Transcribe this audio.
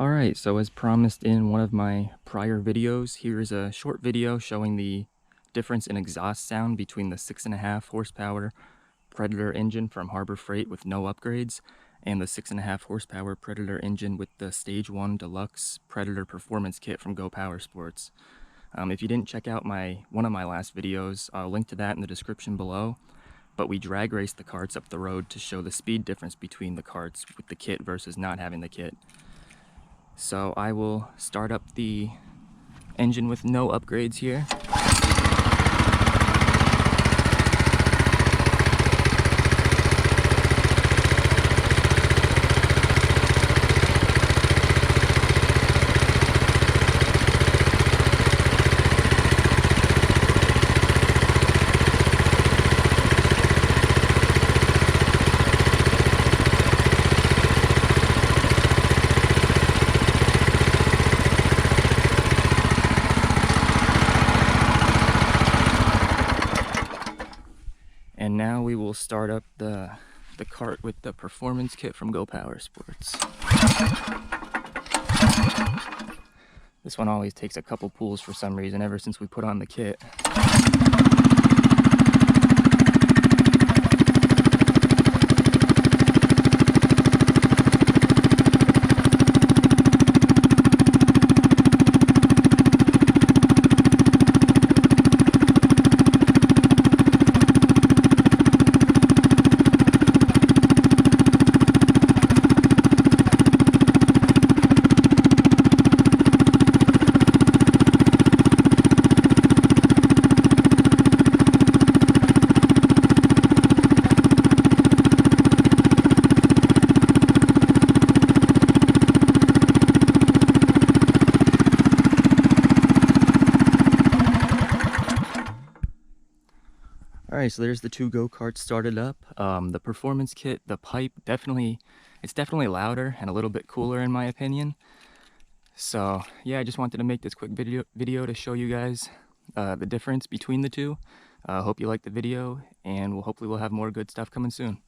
Alright, so as promised in one of my prior videos, here's a short video showing the difference in exhaust sound between the 6.5 horsepower Predator engine from Harbor Freight with no upgrades and the 6.5 horsepower Predator engine with the Stage 1 Deluxe Predator Performance Kit from Go Power Sports. If you didn't check out one of my last videos, I'll link to that in the description below. But we drag raced the carts up the road to show the speed difference between the carts with the kit versus not having the kit. So I will start up the engine with no upgrades here. And now we will start up the cart with the performance kit from Go Power Sports. This one always takes a couple pulls for some reason ever since we put on the kit. Alright, so there's the two go-karts started up. The performance kit, the pipe, it's definitely louder and a little bit cooler in my opinion. So yeah, I just wanted to make this quick video to show you guys the difference between the two. Hope you liked the video, and hopefully we'll have more good stuff coming soon.